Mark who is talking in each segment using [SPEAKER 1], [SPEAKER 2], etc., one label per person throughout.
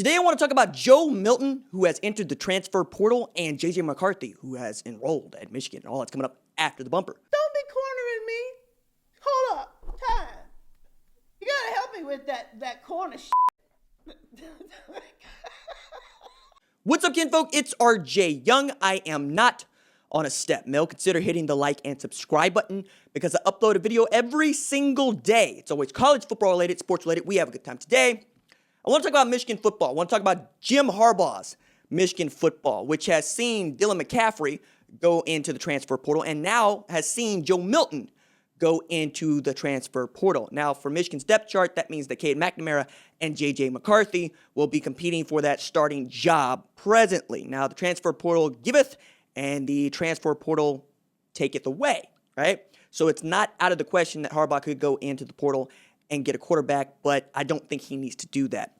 [SPEAKER 1] Today I want to talk about Joe Milton, who has entered the transfer portal, and JJ McCarthy, who has enrolled at Michigan. All that's coming up after the bumper.
[SPEAKER 2] Don't be cornering me. Hold up. Time. You gotta help me with that corner shit.
[SPEAKER 1] What's up, kinfolk? It's RJ Young. I am not on a step mill. Consider hitting the like and subscribe button because I upload a video every single day. It's always college football related, sports related. We have a good time today. I want to talk about Michigan football. I want to talk about Jim Harbaugh's Michigan football, which has seen Dylan McCaffrey go into the transfer portal and now has seen Joe Milton go into the transfer portal. Now, for Michigan's depth chart, that means that Cade McNamara and JJ McCarthy will be competing for that starting job presently. Now, the transfer portal giveth and the transfer portal taketh away, right? So it's not out of the question that Harbaugh could go into the portal and get a quarterback, but I don't think he needs to do that.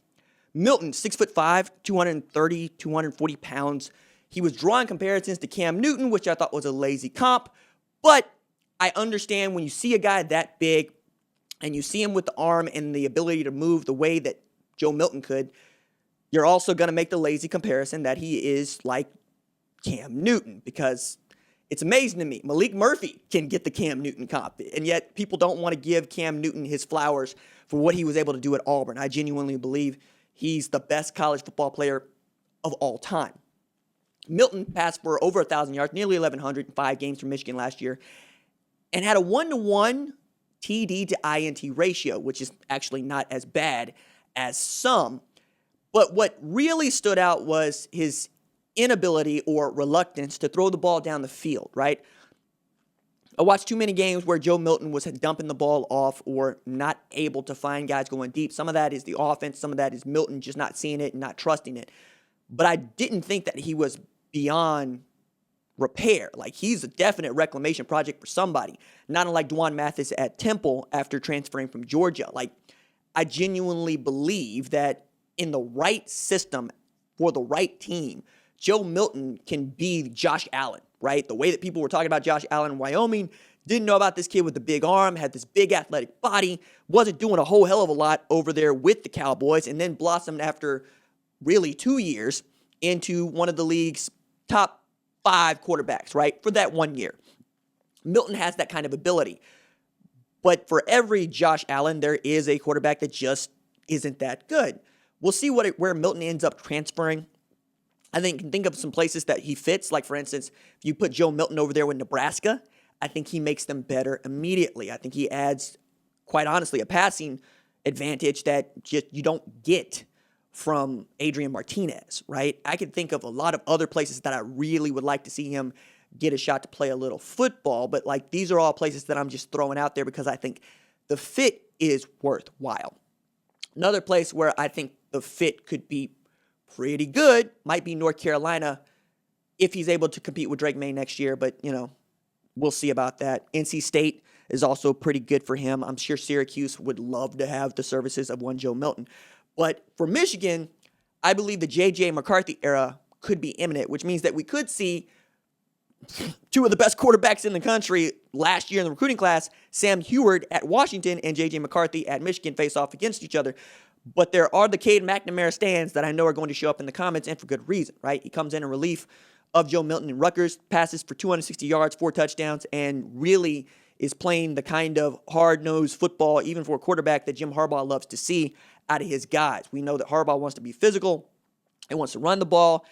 [SPEAKER 1] Milton, 6'5", 230, 240 pounds. He was drawing comparisons to Cam Newton, which I thought was a lazy comp, but I understand when you see a guy that big and you see him with the arm and the ability to move the way that Joe Milton could, you're also going to make the lazy comparison that he is like Cam Newton, because it's amazing to me. Malik Murphy can get the Cam Newton comp, and yet people don't want to give Cam Newton his flowers for what he was able to do at Auburn. I genuinely believe he's the best college football player of all time. Milton passed for over 1,000 yards, nearly 1,100 in 5 games for Michigan last year, and had a 1-to-1 TD to INT ratio, which is actually not as bad as some. But what really stood out was his inability or reluctance to throw the ball down the field, right? I watched too many games where Joe Milton was dumping the ball off or not able to find guys going deep. Some of that is the offense. Some of that is Milton just not seeing it and not trusting it. But I didn't think that he was beyond repair. Like, he's a definite reclamation project for somebody. Not unlike Dwan Mathis at Temple after transferring from Georgia. Like, I genuinely believe that in the right system for the right team, Joe Milton can be Josh Allen, right? The way that people were talking about Josh Allen in Wyoming, didn't know about this kid with the big arm, had this big athletic body, wasn't doing a whole hell of a lot over there with the Cowboys, and then blossomed after really 2 years into one of the league's top 5 quarterbacks, right? For that 1 year. Milton has that kind of ability. But for every Josh Allen, there is a quarterback that just isn't that good. We'll see where Milton ends up transferring. I think of some places that he fits. Like, for instance, if you put Joe Milton over there with Nebraska, I think he makes them better immediately. I think he adds, quite honestly, a passing advantage that just you don't get from Adrian Martinez, right? I can think of a lot of other places that I really would like to see him get a shot to play a little football, but like, these are all places that I'm just throwing out there because I think the fit is worthwhile. Another place where I think the fit could be pretty good might be North Carolina if he's able to compete with Drake May next year, but, you know, we'll see about that. NC State is also pretty good for him. I'm sure Syracuse would love to have the services of one Joe Milton. But for Michigan, I believe the JJ McCarthy era could be imminent, which means that we could see 2 of the best quarterbacks in the country last year in the recruiting class, Sam Heward at Washington and JJ McCarthy at Michigan, face off against each other. But there are the Cade McNamara stands that I know are going to show up in the comments, and for good reason, right? He comes in relief of Joe Milton and Rutgers, passes for 260 yards, 4 touchdowns, and really is playing the kind of hard-nosed football, even for a quarterback, that Jim Harbaugh loves to see out of his guys. We know that Harbaugh wants to be physical, he wants to run the ball,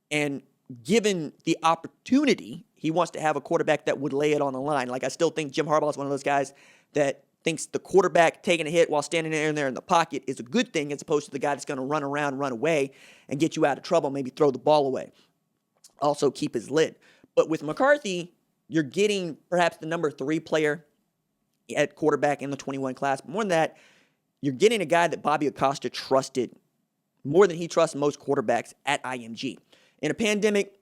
[SPEAKER 1] and given the opportunity, he wants to have a quarterback that would lay it on the line. Like, I still think Jim Harbaugh is one of those guys that thinks the quarterback taking a hit while standing there in the pocket is a good thing, as opposed to the guy that's going to run around, run away, and get you out of trouble, maybe throw the ball away. Also keep his lid. But with McCarthy, you're getting perhaps the number 3 player at quarterback in the 21 class. But more than that, you're getting a guy that Bobby Acosta trusted more than he trusts most quarterbacks at IMG. In a pandemic,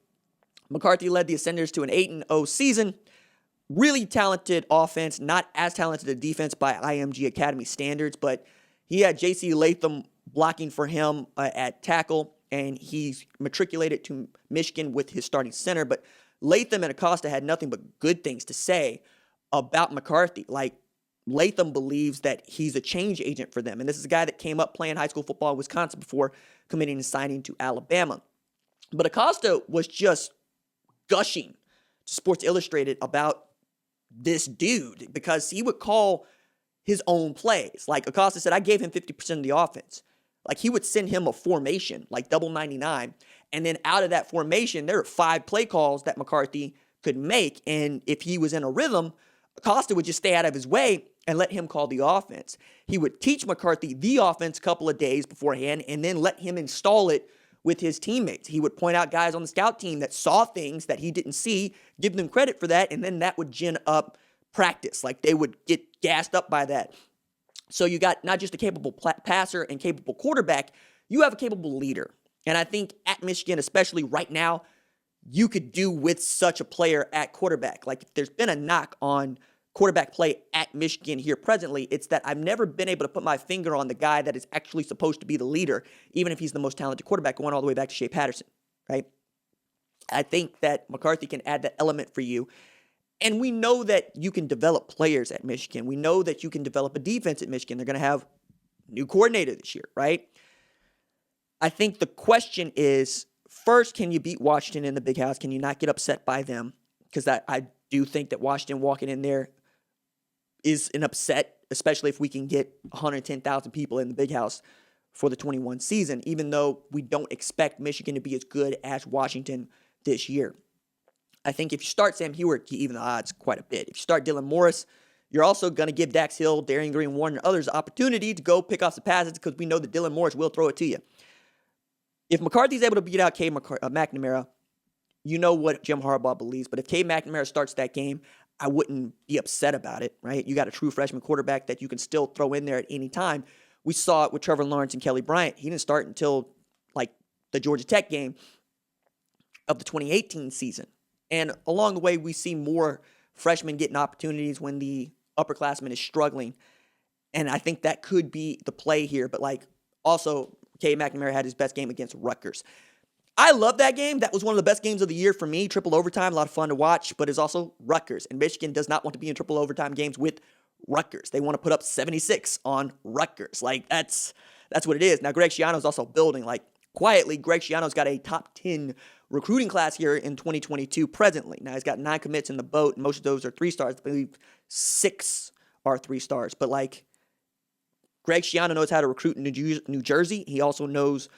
[SPEAKER 1] McCarthy led the Ascenders to an 8-0 season. Really talented offense, not as talented a defense by IMG Academy standards, but he had J.C. Latham blocking for him at tackle, and he's matriculated to Michigan with his starting center. But Latham and Acosta had nothing but good things to say about McCarthy. Like, Latham believes that he's a change agent for them. And this is a guy that came up playing high school football in Wisconsin before committing and signing to Alabama. But Acosta was just gushing to Sports Illustrated about this dude because he would call his own plays. Like Acosta said, I gave him 50% of the offense. Like he would send him a formation, like double 99. And then out of that formation, there are 5 play calls that McCarthy could make. And if he was in a rhythm, Acosta would just stay out of his way and let him call the offense. He would teach McCarthy the offense a couple of days beforehand and then let him install it with his teammates. He would point out guys on the scout team that saw things that he didn't see, give them credit for that, and then that would gin up practice. Like they would get gassed up by that. So you got not just a capable passer and capable quarterback, you have a capable leader. And I think at Michigan, especially right now, you could do with such a player at quarterback. Like if there's been a knock on quarterback play at Michigan here presently, it's that I've never been able to put my finger on the guy that is actually supposed to be the leader, even if he's the most talented quarterback, going all the way back to Shea Patterson, right? I think that McCarthy can add that element for you. And we know that you can develop players at Michigan. We know that you can develop a defense at Michigan. They're going to have a new coordinator this year, right? I think the question is, first, can you beat Washington in the Big House? Can you not get upset by them? Because I do think that Washington walking in there is an upset, especially if we can get 110,000 people in the Big House for the 21 season, even though we don't expect Michigan to be as good as Washington this year. I think if you start Sam Hewart, you even the odds quite a bit. If you start Dylan Morris, you're also going to give Dax Hill, Darian Green, Warren, and others opportunity to go pick off some passes because we know that Dylan Morris will throw it to you. If McCarthy's able to beat out Cade McNamara, you know what Jim Harbaugh believes. But if Cade McNamara starts that game, I wouldn't be upset about it, right? You got a true freshman quarterback that you can still throw in there at any time. We saw it with Trevor Lawrence and Kelly Bryant. He didn't start until like the Georgia Tech game of the 2018 season. And along the way, we see more freshmen getting opportunities when the upperclassman is struggling. And I think that could be the play here. But like also, Cade McNamara had his best game against Rutgers. I love that game. That was one of the best games of the year for me. Triple overtime, a lot of fun to watch, but it's also Rutgers. And Michigan does not want to be in triple overtime games with Rutgers. They want to put up 76 on Rutgers. Like, that's what it is. Now, Greg Schiano's also building. Like, quietly, Greg Schiano's got a top 10 recruiting class here in 2022 presently. Now, he's got 9 commits in the boat, and most of those are 3 stars. I believe 6 are 3 stars. But, like, Greg Schiano knows how to recruit in New Jersey. He also knows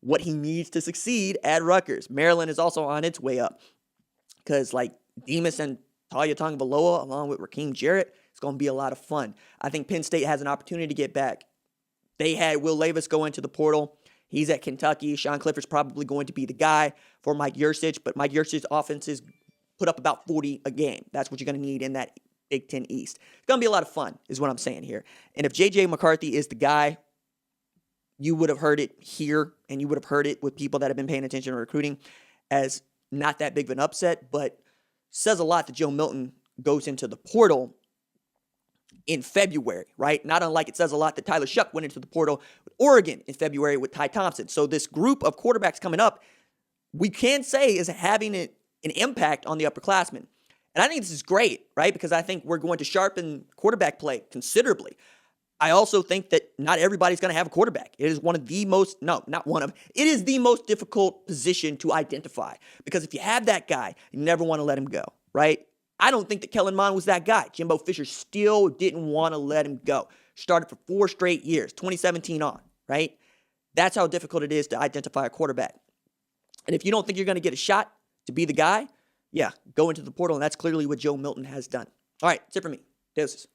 [SPEAKER 1] what he needs to succeed at Rutgers. Maryland is also on its way up because, like, Demas and Talia Tagovailoa, along with Raheem Jarrett, it's going to be a lot of fun. I think Penn State has an opportunity to get back. They had Will Levis go into the portal. He's at Kentucky. Sean Clifford's probably going to be the guy for Mike Yurcich, but Mike Yurcich's offenses put up about 40 a game. That's what you're going to need in that Big Ten East. It's going to be a lot of fun, is what I'm saying here. And if JJ McCarthy is the guy, you would have heard it here, and you would have heard it with people that have been paying attention to recruiting as not that big of an upset, but says a lot that Joe Milton goes into the portal in February, right? Not unlike it says a lot that Tyler Shuck went into the portal with Oregon in February with Ty Thompson. So this group of quarterbacks coming up, we can say is having an impact on the upperclassmen. And I think this is great, right? Because I think we're going to sharpen quarterback play considerably. I also think that not everybody's going to have a quarterback. It is one of the most, it is the most difficult position to identify. Because if you have that guy, you never want to let him go, right? I don't think that Kellen Mond was that guy. Jimbo Fisher still didn't want to let him go. Started for 4 straight years, 2017 on, right? That's how difficult it is to identify a quarterback. And if you don't think you're going to get a shot to be the guy, yeah, go into the portal, and that's clearly what Joe Milton has done. All right, that's it for me. Deuces.